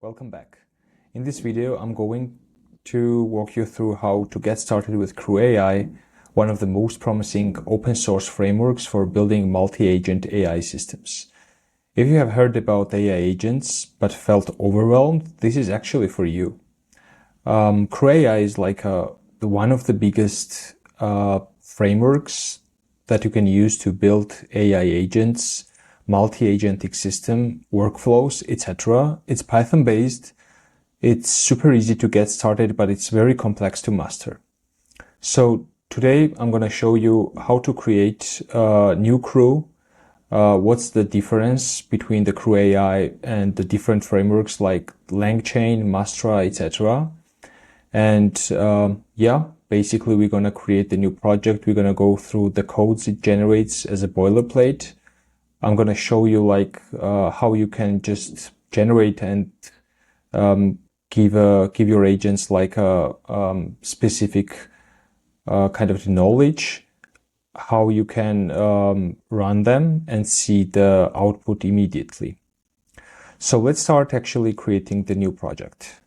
Welcome back. In this video, I'm going to walk you through how to get started with CrewAI, one of the most promising open source frameworks for building multi-agent AI systems. If you have heard about AI agents but felt overwhelmed, this is actually for you. CrewAI is like one of the biggest frameworks that you can use to build AI agents, multi-agentic system, workflows, etc. It's Python based. It's super easy to get started, but it's very complex to master. So today I'm going to show you how to create a new crew. What's the difference between the CrewAI and the different frameworks like LangChain, Mastra, etc. And basically we're going to create the new project. We're going to go through the codes it generates as a boilerplate. I'm going to show you how you can just generate and give your agents like a specific kind of knowledge, how you can run them and see the output immediately. So let's start actually creating the new project.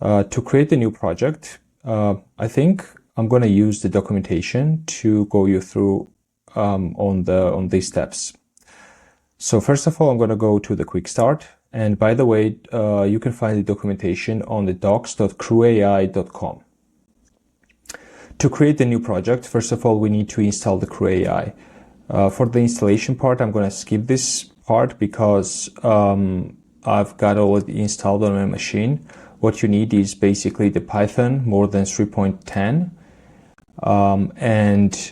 To create the new project, I think I'm going to use the documentation to go you through on these steps. So first of all, I'm going to go to the quick start. And by the way, you can find the documentation on the docs.crewai.com. To create the new project, first of all, we need to install the CrewAI. For the installation part, I'm going to skip this part because I've got already installed on my machine. What you need is basically the Python more than 3.10, and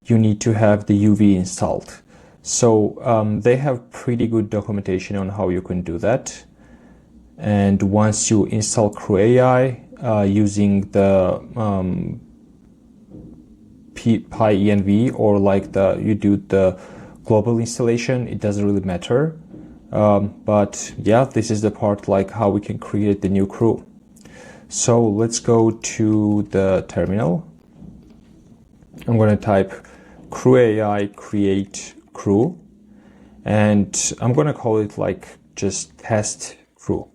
you need to have the UV installed. So they have pretty good documentation on how you can do that. And once you install CrewAI using the PyEnv or you do the global installation, it doesn't really matter. But yeah, this is the part how we can create the new crew. So let's go to the terminal. I'm going to type CrewAI create crew, and I'm going to call it just test crew.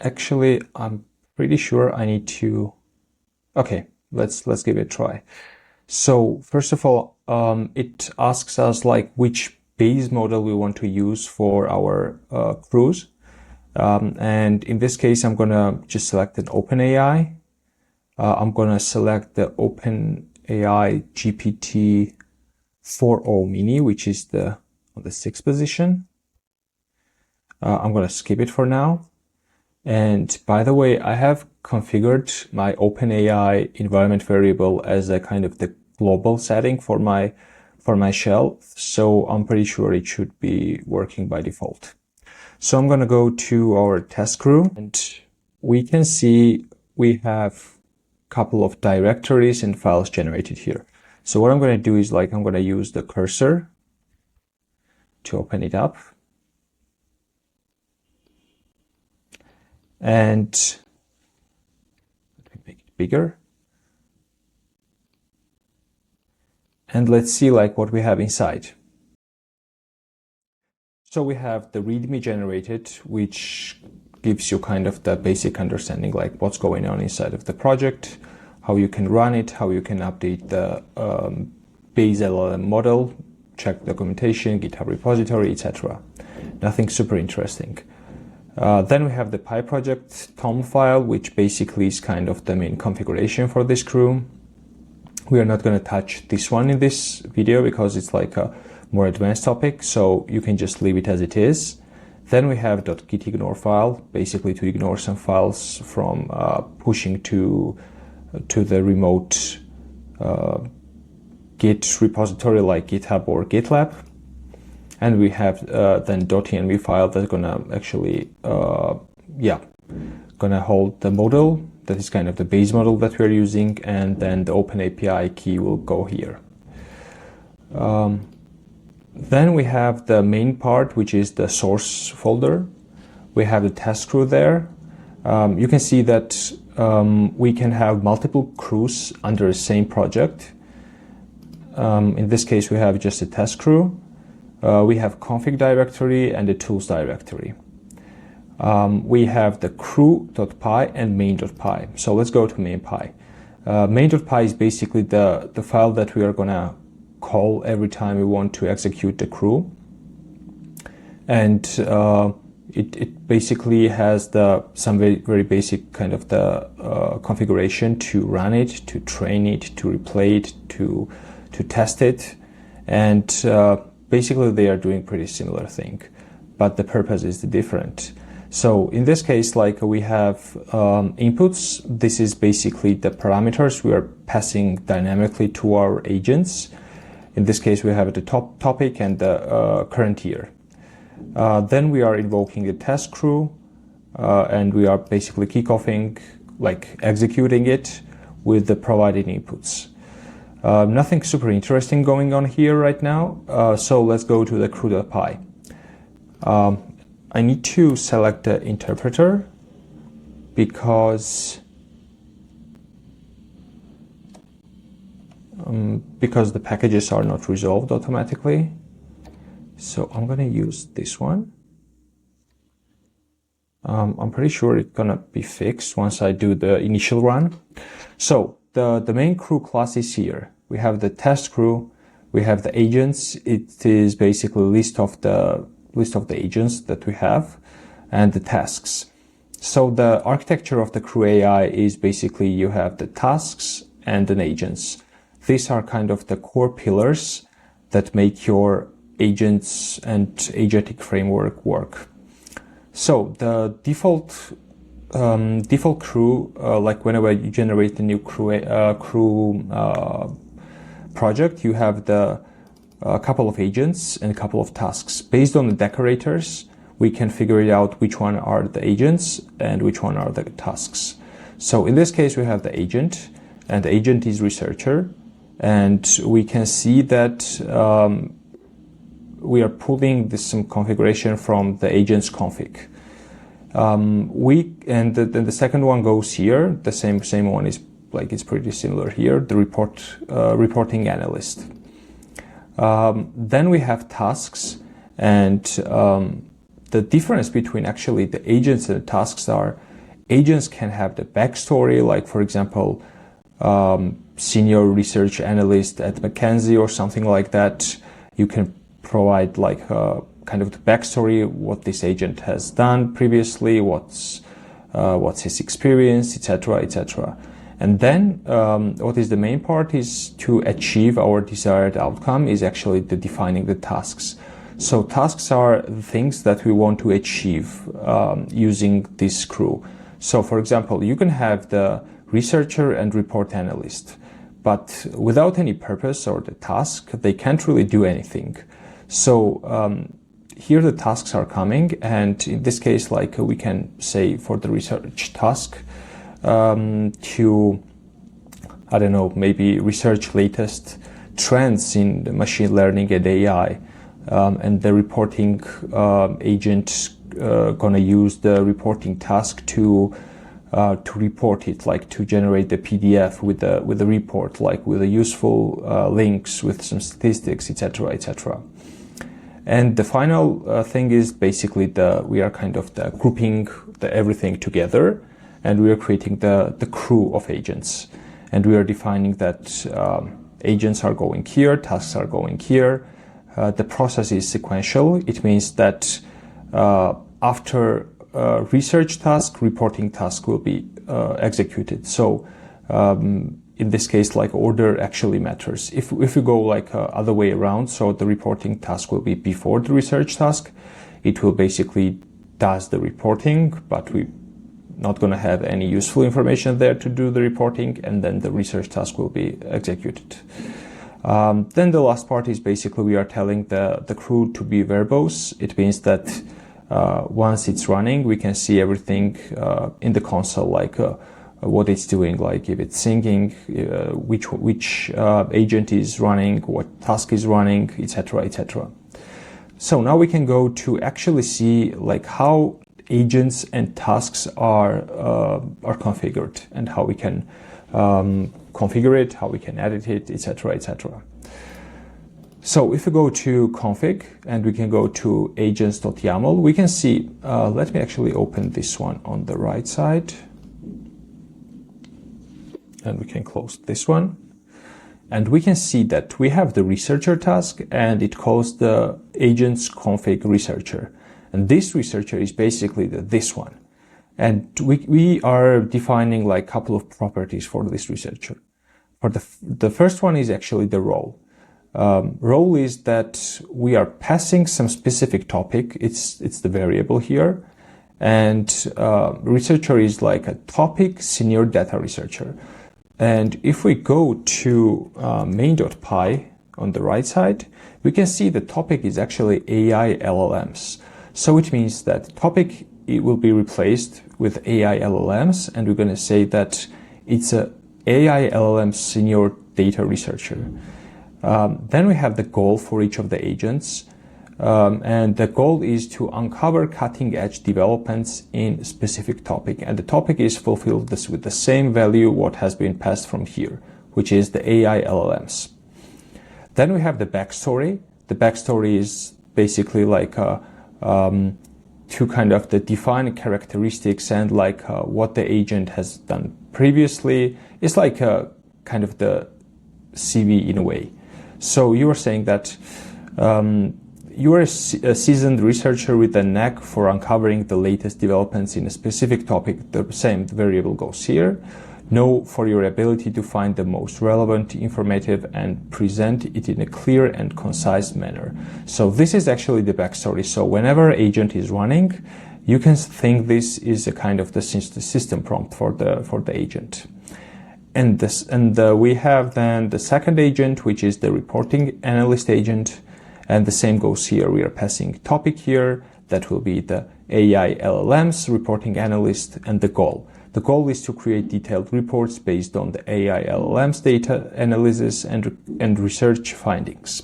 Actually, I'm pretty sure I need to. Okay, let's give it a try. So first of all, it asks us which base model we want to use for our crews. And in this case, I'm going to just select an OpenAI. I'm going to select the OpenAI GPT 4o mini, which is on the 6th position. I'm going to skip it for now. And by the way, I have configured my OpenAI environment variable as a kind of the global setting for my shell. So I'm pretty sure it should be working by default. So I'm going to go to our test crew, and we can see we have a couple of directories and files generated here. So what I'm going to do is I'm going to use the cursor to open it up. And let me make it bigger. And let's see what we have inside. So we have the README generated, which gives you kind of the basic understanding what's going on inside of the project, how you can run it, how you can update the base LLM model, check documentation, GitHub repository, etc. Nothing super interesting. Then we have the PyProject Tom file, which basically is kind of the main configuration for this crew. We are not going to touch this one in this video because it's a more advanced topic, so you can just leave it as it is. Then we have .gitignore file, basically to ignore some files from pushing to the remote Git repository like GitHub or GitLab. And we have then .env file that's gonna actually gonna hold the model that is kind of the base model that we're using, and then the OpenAPI key will go here. Then we have the main part, which is the source folder. We have the test crew there. You can see that we can have multiple crews under the same project. In this case, we have just a test crew. We have config directory and the tools directory. We have the crew.py and main.py. So let's go to main.py. Main.py is basically the file that we are going to call every time we want to execute the crew. And it basically has some very basic kind of the configuration to run it, to train it, to replay it, to test it. And basically they are doing pretty similar thing, but the purpose is different. So in this case, like we have inputs. This is basically the parameters we are passing dynamically to our agents. In this case, we have the topic and the current year. Then we are invoking the test crew, and we are basically kickoffing, like executing it with the provided inputs. Nothing super interesting going on here right now. So let's go to the crew.py. I need to select the interpreter because the packages are not resolved automatically. So I'm going to use this one. I'm pretty sure it's going to be fixed once I do the initial run. So the main crew class is here. We have the test crew. We have the agents. It is basically a list of the agents that we have and the tasks. So the architecture of the CrewAI is basically you have the tasks and the agents. These are kind of the core pillars that make your agents and agentic framework work. So the default crew, like whenever you generate a new crew project, you have a couple of agents and a couple of tasks. Based on the decorators, we can figure it out which one are the agents and which one are the tasks. So in this case, we have the agent, and the agent is researcher, and we can see that we are pulling some configuration from the agent's config. Then the second one goes here. The same one is like it's pretty similar here. The reporting analyst. Then we have tasks, and the difference between actually the agents and the tasks are agents can have the backstory, like for example, senior research analyst at McKinsey or something like that. You can provide like kind of the backstory, what this agent has done previously, what's his experience, etc., etc. And then what is the main part is to achieve our desired outcome is actually the defining the tasks. So tasks are the things that we want to achieve using this crew. So for example, you can have the researcher and report analyst, but without any purpose or the task, they can't really do anything. So here the tasks are coming, and in this case, like we can say for the research task, to, I don't know, maybe research latest trends in the machine learning and AI, and the reporting agent gonna use the reporting task to report it, like to generate the PDF with the report, like with the useful links with some statistics, etc., etc. And the final thing is basically we are kind of grouping everything together, and we are creating the crew of agents, and we are defining that agents are going here, tasks are going here. The process is sequential. It means that after research task, reporting task will be executed. So in this case, like order actually matters. If we go like other way around, so the reporting task will be before the research task, it will basically does the reporting, but we not going to have any useful information there to do the reporting, and then the research task will be executed. Then the last part is basically we are telling the crew to be verbose. It means that once it's running, we can see everything in the console, like what it's doing, like if it's singing, which agent is running, what task is running, etc., etc. So now we can go to actually see like how agents and tasks are configured, and how we can configure it, how we can edit it, etc., etc. So if we go to config and we can go to agents.yaml, we can see, let me actually open this one on the right side. And we can close this one. And we can see that we have the researcher task and it calls the agents config researcher. And this researcher is basically this one. And we are defining like a couple of properties for this researcher. For the first one is actually the role. Role is that we are passing some specific topic. It's the variable here. And researcher is like a topic senior data researcher. And if we go to main.py on the right side, we can see the topic is actually AI LLMs. So it means that topic, it will be replaced with AI LLMs, and we're going to say that it's a AI LLM senior data researcher. Then we have the goal for each of the agents. And the goal is to uncover cutting-edge developments in specific topic. And the topic is fulfilled with the same value what has been passed from here, which is the AI LLMs. Then we have the backstory. The backstory is basically like to kind of the defined characteristics and like what the agent has done previously. It's like a kind of the CV in a way. So you are saying that you are a seasoned researcher with a knack for uncovering the latest developments in a specific topic. The same variable goes here. Know for your ability to find the most relevant, informative, and present it in a clear and concise manner. So this is actually the backstory. So whenever agent is running, you can think this is a kind of the system prompt for the agent. And we have then the second agent, which is the reporting analyst agent. And the same goes here. We are passing topic here. That will be the AI LLMs, reporting analyst, and the goal. The goal is to create detailed reports based on the AI LLMs data analysis and research findings.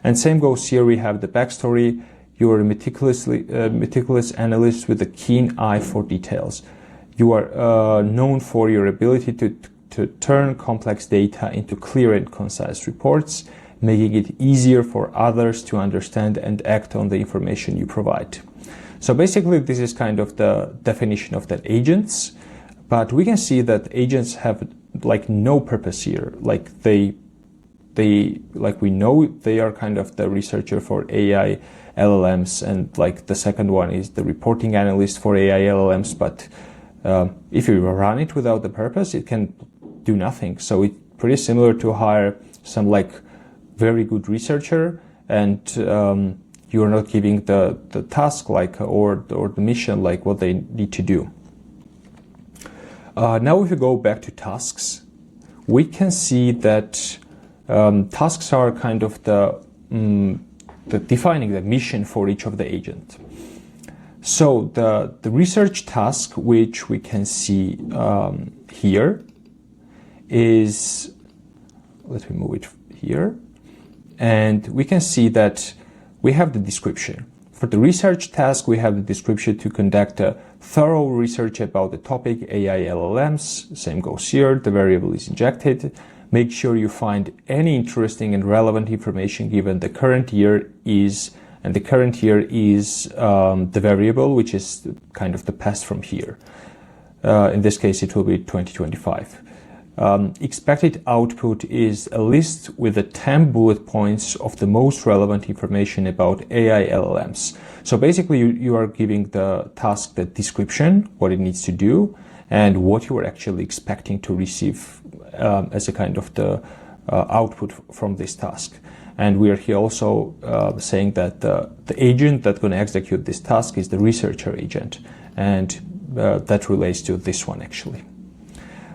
And same goes here. We have the backstory. You are a meticulous analyst with a keen eye for details. You are known for your ability to turn complex data into clear and concise reports, making it easier for others to understand and act on the information you provide. So basically, this is kind of the definition of the agents, but we can see that agents have like no purpose here. Like we know they are kind of the researcher for AI LLMs, and like the second one is the reporting analyst for AI LLMs. But if you run it without the purpose, it can do nothing. So it's pretty similar to hire some like very good researcher, and you are not giving the task like or the mission like what they need to do. Now if we go back to tasks, we can see that tasks are kind of the defining the mission for each of the agent. So the research task, which we can see here, is, let me move it here, and we can see that we have the description. For the research task, we have the description to conduct a thorough research about the topic AI LLMs. Same goes here. The variable is injected. Make sure you find any interesting and relevant information given the current year is, and the current year is the variable, which is kind of the past from here. In this case, it will be 2025. Expected output is a list with the 10 bullet points of the most relevant information about AI LLMs. So basically you are giving the task the description, what it needs to do, and what you are actually expecting to receive as a kind of the output from this task. And we are here also saying that the agent that's going to execute this task is the researcher agent, and that relates to this one actually.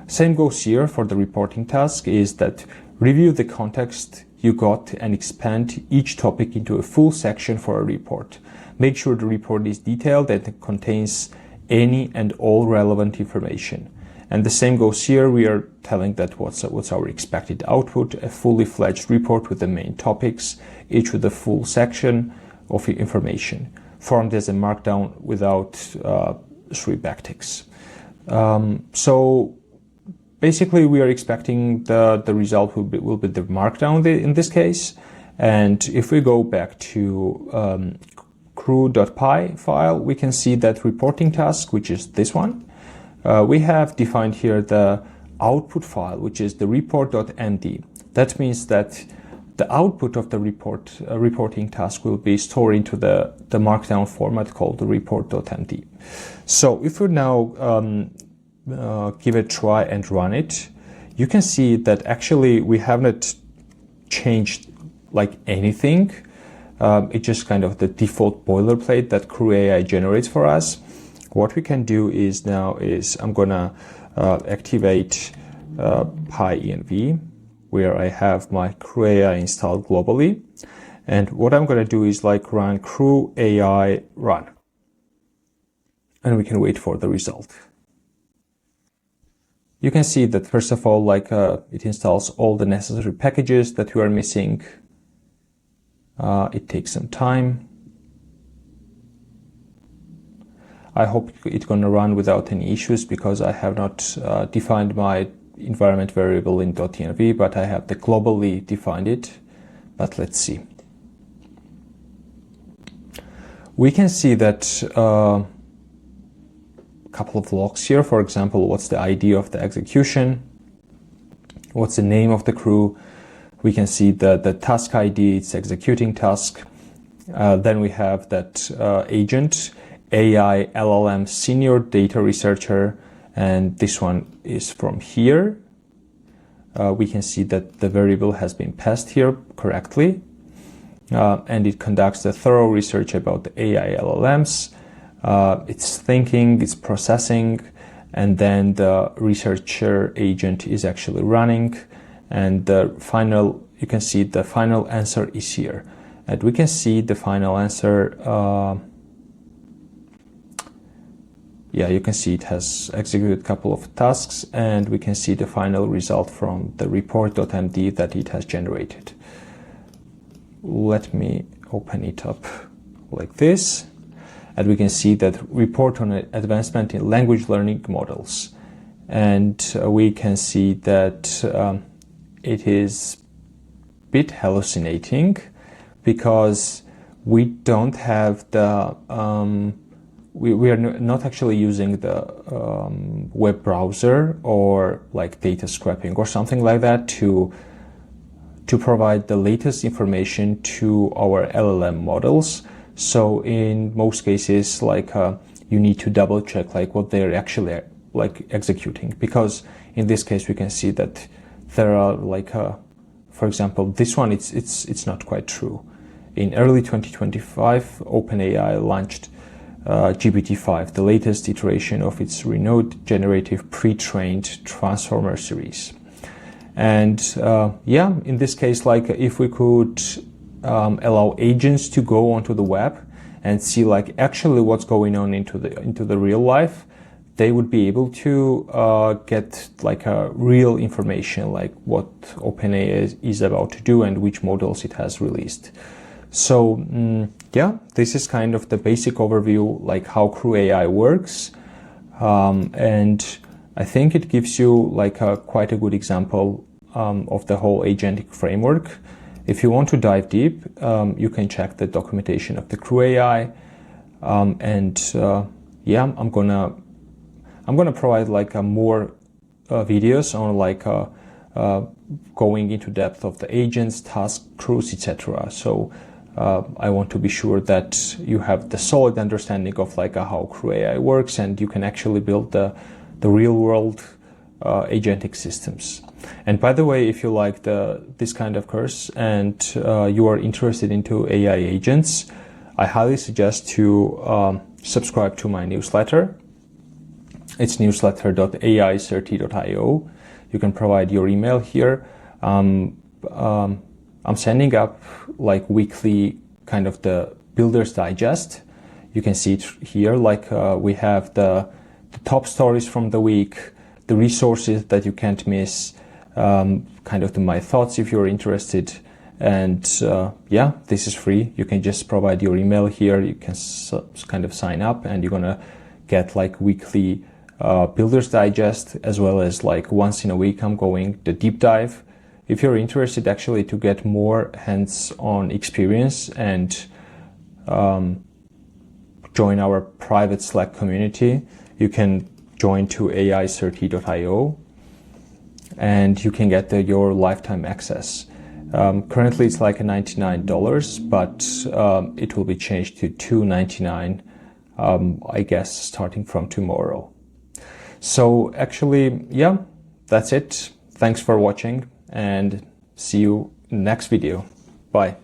Same goes here for the reporting task, is that review the context you got and expand each topic into a full section for a report. Make sure the report is detailed and contains any and all relevant information. And the same goes here. We are telling that what's our expected output, a fully fledged report with the main topics, each with a full section of information, formed as a markdown without 3 backticks. So basically, we are expecting the result will be the markdown in this case, And if we go back to crew.py file, we can see that reporting task, which is this one. We have defined here the output file, which is the report.md. That means that the output of the reporting task will be stored into the markdown format called the report.md. So if we now give it a try and run it, you can see that actually we haven't changed like anything. It's just kind of the default boilerplate that CrewAI generates for us. What we can do is I'm gonna activate PyEnv, where I have my CrewAI installed globally. And what I'm gonna do is like run CrewAI run. And we can wait for the result. You can see that first of all, it installs all the necessary packages that we are missing. It takes some time. I hope it's going to run without any issues because I have not defined my environment variable in .env, but I have the globally defined it. But let's see. We can see that a couple of logs here. For example, what's the ID of the execution? What's the name of the crew? We can see the task ID, it's executing task. Then we have that agent, AI LLM senior data researcher, and this one is from here. We can see that the variable has been passed here correctly, and it conducts a thorough research about the AI LLMs. It's thinking, it's processing, and then the researcher agent is actually running. And the final, you can see the final answer is here. And we can see the final answer. You can see it has executed a couple of tasks, and we can see the final result from the report.md that it has generated. Let me open it up like this. And we can see that report on advancement in language learning models. And we can see that it is a bit hallucinating because we don't have the we are not actually using the web browser or like data scraping or something like that to provide the latest information to our LLM models. So in most cases, you need to double check what they're actually executing, because in this case we can see that there are for example, this one, it's not quite true. In early 2025, OpenAI launched GPT-5, the latest iteration of its renowned generative pre-trained transformer series. And in this case, if we could allow agents to go onto the web and see actually what's going on into the real life, they would be able to get a real information, what OpenAI is about to do and which models it has released. So this is kind of the basic overview, how CrewAI works, and I think it gives you quite a good example of the whole agentic framework. If you want to dive deep, you can check the documentation of the CrewAI, I'm gonna provide more videos on going into depth of the agents, tasks, crews, etc. So I want to be sure that you have the solid understanding of how CrewAI works, and you can actually build the real world agentic systems. And by the way, if you like this kind of course and you are interested into AI agents, I highly suggest to subscribe to my newsletter. It's newsletter.ai30.io. You can provide your email here. I'm sending up weekly kind of the Builder's Digest. You can see it here. We have the top stories from the week, the resources that you can't miss, kind of my thoughts if you're interested. And this is free. You can just provide your email here. You can kind of sign up, and you're gonna get weekly Builder's Digest, as well as once in a week I'm going the deep dive if you're interested actually to get more hands-on experience and join our private Slack community, you can join to AI30.io and you can get your lifetime access. Currently it's like $99, but it will be changed to $299, I guess, starting from tomorrow. So actually, yeah, that's it. Thanks for watching and see you in the next video. Bye.